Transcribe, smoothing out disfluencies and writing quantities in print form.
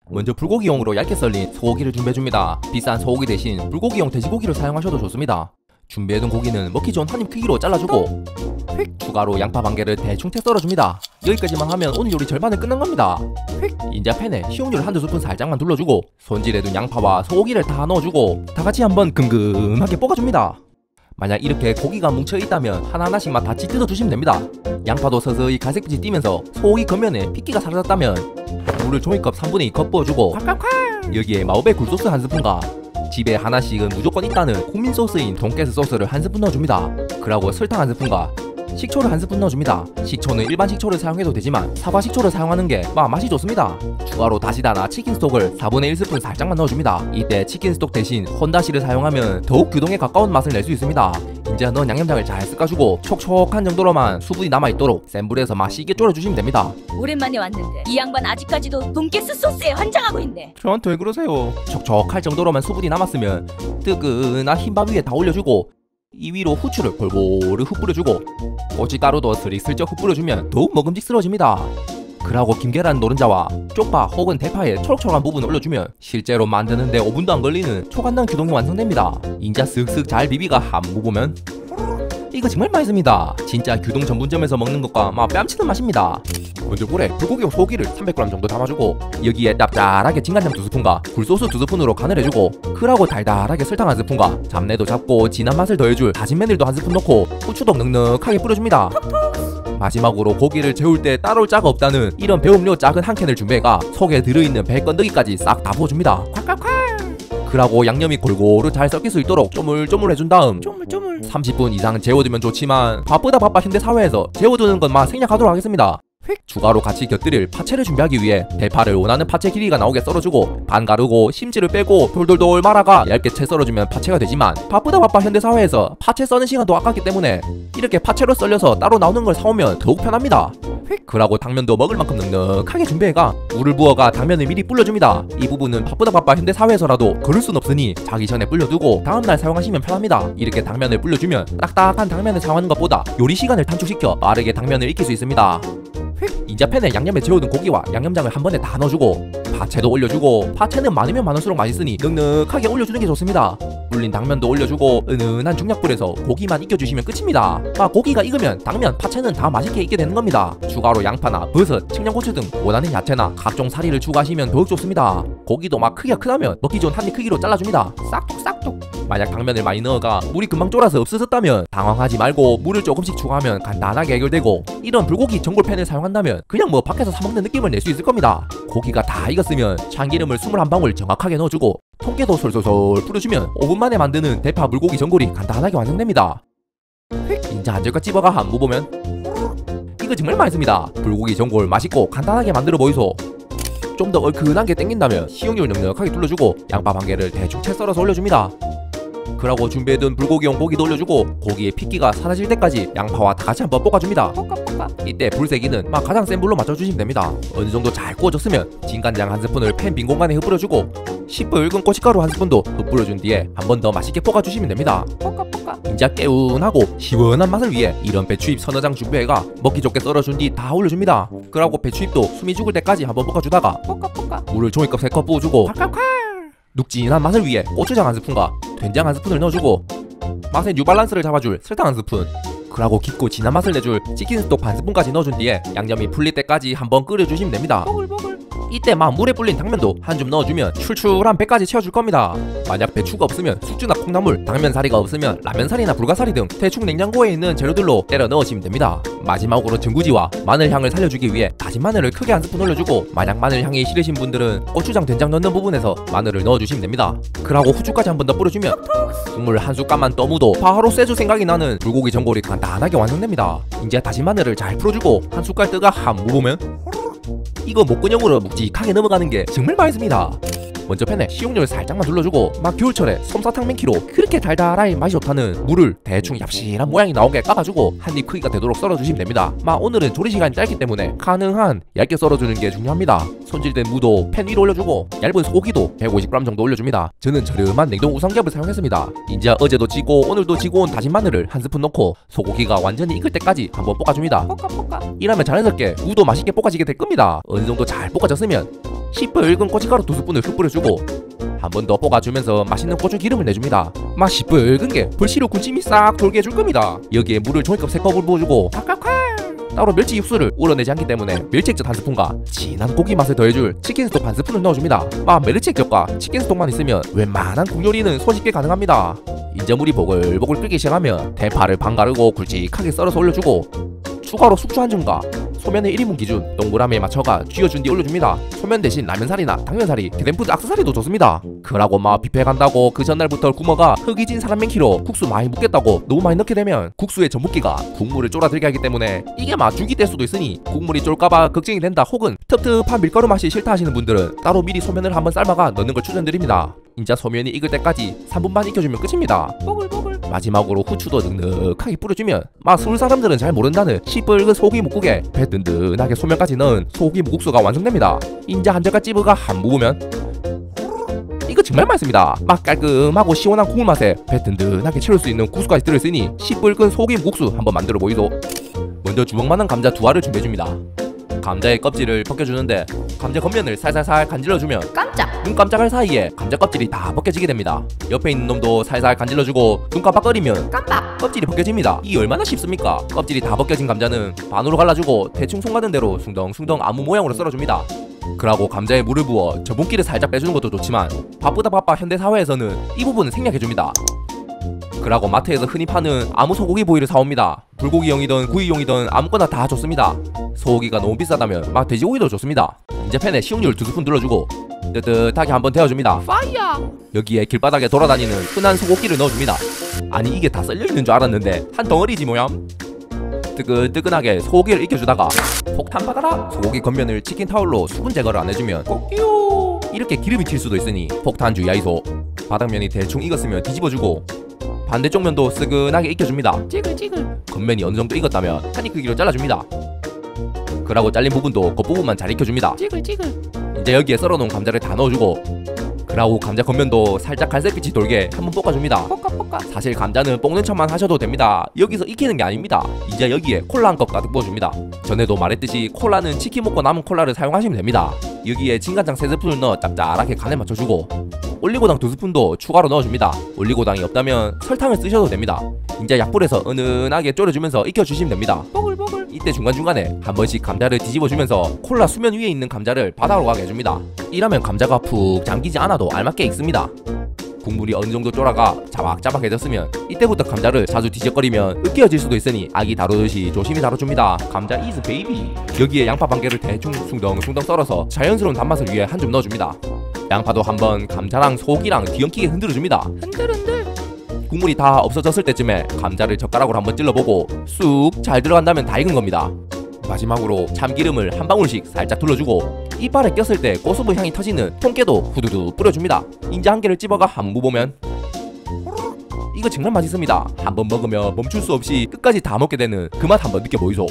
먼저 불고기용으로 얇게 썰린 소고기를 준비해줍니다. 비싼 소고기 대신 불고기용 돼지고기를 사용하셔도 좋습니다. 준비해둔 고기는 먹기 좋은 한입 크기로 잘라주고 추가로 양파 반 개를 대충 채 썰어줍니다. 여기까지만 하면 오늘 요리 절반은 끝난 겁니다. 인자 팬에 식용유를 한두 스푼 살짝만 둘러주고 손질해둔 양파와 소고기를 다 넣어주고 다같이 한번 금금하게 볶아줍니다. 만약 이렇게 고기가 뭉쳐있다면 하나하나씩만 다 찢어주시면 됩니다. 양파도 서서히 갈색빛이 띠면서 소고기 겉면에 핏기가 사라졌다면 물을 종이컵 3분의 2컵 부어주고 여기에 마법의 굴소스 한 스푼과 집에 하나씩은 무조건 있다는 국민 소스인 돈가스 소스를 한 스푼 넣어줍니다. 그리고 설탕 한 스푼과 식초를 한 스푼 넣어줍니다. 식초는 일반 식초를 사용해도 되지만 사과 식초를 사용하는 게 맛이 좋습니다. 추가로 다시다나 치킨 스톡을 4분의 1 스푼 살짝만 넣어줍니다. 이때 치킨 스톡 대신 혼다시를 사용하면 더욱 규동에 가까운 맛을 낼 수 있습니다. 이제 넣은 양념장을 잘 섞어주고 촉촉한 정도로만 수분이 남아있도록 센 불에서 맛있게 졸여주시면 됩니다. 오랜만에 왔는데 이 양반 아직까지도 돈가스 소스에 환장하고 있네. 저한테 왜 그러세요? 촉촉할 정도로만 수분이 남았으면 뜨끈한 흰밥 위에 다 올려주고 이 위로 후추를 골고루 흩뿌려주고 고춧가루도 슬쩍 흩뿌려주면 더욱 먹음직스러워집니다. 그리고 김계란 노른자와 쪽파 혹은 대파에 초록초록한 부분을 올려주면 실제로 만드는데 5분도 안 걸리는 초간단 규동이 완성됩니다. 인자 쓱쓱 잘 비비가 한 무보면 이거 정말 맛있습니다. 진짜 규동 전문점에서 먹는 것과 뺨치는 맛입니다. 먼저 볼에 불고기용 소고기를 300g 정도 담아주고 여기에 짭짤하게 진간장 2스푼과 굴소스 2스푼으로 간을 해주고 그러고 달달하게 설탕 1스푼과 잡내도 잡고 진한 맛을 더해줄 다진 마늘도 1스푼 넣고 후추도 넉넉하게 뿌려줍니다. 마지막으로 고기를 재울 때 따라올 자가 없다는 이런 배음료 작은 한 캔을 준비해가 속에 들어있는 배 건더기까지 싹 다 부어줍니다. 그러고 양념이 골고루 잘 섞일 수 있도록 쪼물쪼물 해준 다음 30분 이상 재워두면 좋지만 바쁘다 현대사회에서 재워두는 건 생략하도록 하겠습니다. 추가로 같이 곁들일 파채를 준비하기 위해 대파를 원하는 파채 길이가 나오게 썰어주고 반 가르고 심지를 빼고 돌돌돌 말아가 얇게 채 썰어주면 파채가 되지만 바쁘다 현대사회에서 파채 써는 시간도 아깝기 때문에 이렇게 파채로 썰려서 따로 나오는 걸 사오면 더욱 편합니다. 그러고 당면도 먹을 만큼 넉넉하게 준비해가 물을 부어가 당면을 미리 불려줍니다. 이 부분은 바쁘다 현대사회에서라도 그럴 순 없으니 자기 전에 불려두고 다음날 사용하시면 편합니다. 이렇게 당면을 불려주면 딱딱한 당면을 사용하는 것보다 요리 시간을 단축시켜 빠르게 당면을 익힐 수 있습니다. 인자 팬에 양념에 재워둔 고기와 양념장을 한 번에 다 넣어주고 파채도 올려주고 파채는 많으면 많을수록 맛있으니 넉넉하게 올려주는 게 좋습니다. 불린 당면도 올려주고 은은한 중약불에서 고기만 익혀주시면 끝입니다. 고기가 익으면 당면, 파채는 다 맛있게 익게 되는 겁니다. 추가로 양파나 버섯, 청양고추 등 원하는 야채나 각종 사리를 추가하시면 더욱 좋습니다. 고기도 크기가 크다면 먹기 좋은 한입 크기로 잘라줍니다. 싹둑싹둑. 만약 당면을 많이 넣어가 물이 금방 쫄아서 없어졌다면 당황하지 말고 물을 조금씩 추가하면 간단하게 해결되고 이런 불고기 전골팬을 사용한다면 그냥 밖에서 사 먹는 느낌을 낼 수 있을 겁니다. 고기가 다 익었으면 참기름을 21방울 정확하게 넣어주고 통깨도 솔솔솔 뿌려주면 5분 만에 만드는 대파 물고기 전골이 간단하게 완성됩니다. 인자 한절까 찝어가 한 무보면 이거 정말 맛있습니다. 불고기 전골 맛있고 간단하게 만들어 보이소. 좀 더 얼큰한 게 땡긴다면 식용유를 넉넉하게 둘러주고 양파 반 개를 대충 채 썰어서 올려줍니다. 그러고 준비해둔 불고기용 고기도 올려주고 고기의 핏기가 사라질 때까지 양파와 다같이 한번 볶아줍니다. 이때 불세기는 가장 센 불로 맞춰주시면 됩니다. 어느정도 잘 구워졌으면 진간장 한 스푼을 팬 빈 공간에 흩뿌려주고 시뻘건 고춧가루 한 스푼도 흩뿌려준 뒤에 한 번 더 맛있게 볶아주시면 됩니다. 인자 개운하고 시원한 맛을 위해 이런 배추잎 서너 장 준비해가 먹기 좋게 썰어준 뒤 다 올려줍니다. 그러고 배추잎도 숨이 죽을 때까지 한번 볶아주다가 물을 종이컵 3컵 부어주고 눅진한 맛을 위해 고추장 한 스푼과 된장 한 스푼을 넣어주고 맛의 뉴발란스를 잡아줄 설탕 한 스푼 그러고 깊고 진한 맛을 내줄 치킨 스톡 반 스푼까지 넣어준 뒤에 양념이 풀릴 때까지 한번 끓여주시면 됩니다. 이때 물에 불린 당면도 한 줌 넣어주면 출출한 배까지 채워줄 겁니다. 만약 배추가 없으면 숙주나 콩나물, 당면사리가 없으면 라면사리나 불가사리 등 대충 냉장고에 있는 재료들로 때려 넣으시면 됩니다. 마지막으로 전구지와 마늘 향을 살려주기 위해 다진 마늘을 크게 한 스푼 올려주고 만약 마늘 향이 싫으신 분들은 고추장, 된장 넣는 부분에서 마늘을 넣어주시면 됩니다. 그러고 후추까지 한 번 더 뿌려주면 국물 한 숟갈만 떠무도 바로 쇠주 생각이 나는 불고기 전골이 간단하게 완성됩니다. 이제 다진 마늘을 잘 풀어주고 한 숟갈 뜨가 한 무보면 이거 목근형으로 묵직하게 넘어가는 게 정말 맛있습니다. 먼저 팬에 식용유를 살짝만 둘러주고 겨울철에 솜사탕 맨키로 그렇게 달달하니 맛이 좋다는 물을 대충 얍실한 모양이 나오게 까가지고 한입 크기가 되도록 썰어주시면 됩니다. 오늘은 조리 시간이 짧기 때문에 가능한 얇게 썰어주는 게 중요합니다. 손질된 무도 팬 위로 올려주고 얇은 소고기도 150g 정도 올려줍니다. 저는 저렴한 냉동 우삼겹을 사용했습니다. 이제 어제도 지고 오늘도 지고 온 다진 마늘을 한 스푼 넣고 소고기가 완전히 익을 때까지 한번 볶아줍니다. 이러면 자연스럽게 무도 맛있게 볶아지게 될 겁니다. 어느 정도 잘 볶아졌으면 시뻘건 고춧가루 2스푼을 훅 뿌려주고 한 번 더 볶아주면서 맛있는 고추 기름을 내줍니다. 맛 시뻘건 게 불씨로 군침이 싹 돌게 해줄 겁니다. 여기에 물을 종이컵 3컵을 부어주고 따로 멸치 육수를 우러내지 않기 때문에 멸치액젓 1스푼과 진한 고기 맛을 더해줄 치킨 스톡 1스푼을 넣어줍니다. 멸치 액젓과 치킨 스톡만 있으면 웬만한 국 요리는 손쉽게 가능합니다. 이제 물이 보글보글 끓기 시작하면 대파를 반 가르고 굵직하게 썰어서 올려주고 추가로 숙주 한 줌과 소면의 1인분 기준 동그라미에 맞춰가 쥐어준 뒤 올려줍니다. 소면 대신 라면살이나 당면살이 게덴푸드 악세사리도 좋습니다. 그러고 뷔페 간다고 그 전날부터 구머가 흙이 진 사람 많기로 국수 많이 붓겠다고 너무 많이 넣게 되면 국수의 전분기가 국물을 쫄아들게 하기 때문에 이게 죽이 될 수도 있으니 국물이 쫄까봐 걱정이 된다 혹은 텁텁한 밀가루 맛이 싫다 하시는 분들은 따로 미리 소면을 한번 삶아가 넣는 걸 추천드립니다. 인자 소면이 익을 때까지 3분 반 익혀주면 끝입니다. 보글보글. 마지막으로 후추도 넉넉하게 뿌려주면 서울 사람들은 잘 모른다는 시뻘건 소고기 묵국에 배 든든하게 소면까지 넣은 소고기 묵국수가 완성됩니다. 인자 한 젓갈 찝어가 한 부으면 이거 정말 맛있습니다. 깔끔하고 시원한 국물 맛에 배 든든하게 채울 수 있는 국수까지 들어있으니 시뻘건 소고기 묵국수 한번 만들어 보이소. 먼저 주먹만한 감자 2알을 준비해줍니다. 감자의 껍질을 벗겨주는데 감자 겉면을 살살살 간질러주면 눈 깜짝할 사이에 감자 껍질이 다 벗겨지게 됩니다. 옆에 있는 놈도 살살 간질러주고 눈 깜빡거리면 껍질이 벗겨집니다. 이 얼마나 쉽습니까? 껍질이 다 벗겨진 감자는 반으로 갈라주고 대충 손 가는 대로 숭덩숭덩 아무 모양으로 썰어줍니다. 그러고 감자에 물을 부어 전분기를 살짝 빼주는 것도 좋지만 바쁘다 바빠 현대사회에서는 이 부분은 생략해줍니다. 그러고 마트에서 흔히 파는 아무 소고기 부위를 사옵니다. 불고기용이든 구이용이든 아무거나 다 좋습니다. 소고기가 너무 비싸다면 돼지고기도 좋습니다. 이제 팬에 식용유를 2스푼 둘러주고 뜨뜻하게 한번 데워줍니다. 파이어! 여기에 길바닥에 돌아다니는 흔한 소고기를 넣어줍니다. 아니 이게 다 썰려있는 줄 알았는데 한 덩어리지 뭐야? 뜨끈뜨끈하게 소고기를 익혀주다가 폭탄 받아라! 소고기 겉면을 치킨 타올로 수분 제거를 안 해주면 꼭끼요! 이렇게 기름이 튈 수도 있으니 폭탄 주의하이소. 바닥면이 대충 익었으면 뒤집어주고 반대쪽 면도 쓰근하게 익혀줍니다. 찌글찌글. 겉면이 어느정도 익었다면 한입 크기로 잘라줍니다. 그러고 잘린 부분도 겉부분만 잘 익혀줍니다. 찌글찌글. 이제 여기에 썰어놓은 감자를 다 넣어주고 그러고 감자 겉면도 살짝 갈색빛이 돌게 한번 볶아줍니다. 볶아. 사실 감자는 볶는 척만 하셔도 됩니다. 여기서 익히는 게 아닙니다. 이제 여기에 콜라 한 컵 가득 부어줍니다. 전에도 말했듯이 콜라는 치킨 먹고 남은 콜라를 사용하시면 됩니다. 여기에 진간장 3스푼을 넣어 짭짤하게 간에 맞춰주고 올리고당 2스푼도 추가로 넣어줍니다. 올리고당이 없다면 설탕을 쓰셔도 됩니다. 이제 약불에서 은은하게 졸여주면서 익혀주시면 됩니다. 보글보글. 이때 중간중간에 한 번씩 감자를 뒤집어주면서 콜라 수면 위에 있는 감자를 바닥으로 가게 해줍니다. 이러면 감자가 푹 잠기지 않아도 알맞게 익습니다. 국물이 어느정도 쫄아가 자박자박해졌으면 이때부터 감자를 자주 뒤적거리면 으깨어질 수도 있으니 아기 다루듯이 조심히 다뤄줍니다. 감자 이즈 베이비. 여기에 양파 반 개를 대충 숭덩숭덩 썰어서 자연스러운 단맛을 위해 한 줌 넣어줍니다. 양파도 한번 감자랑 소고기랑 뒤엉키게 흔들어줍니다. 흔들흔들. 국물이 다 없어졌을 때쯤에 감자를 젓가락으로 한번 찔러보고 쑥 잘 들어간다면 다 익은 겁니다. 마지막으로 참기름을 한 방울씩 살짝 둘러주고 이빨에 꼈을 때 고수부 향이 터지는 통깨도 후두두 뿌려줍니다. 인자 한 개를 찝어가 한 무보면 이거 정말 맛있습니다. 한번 먹으면 멈출 수 없이 끝까지 다 먹게 되는 그 맛 한번 느껴보이소.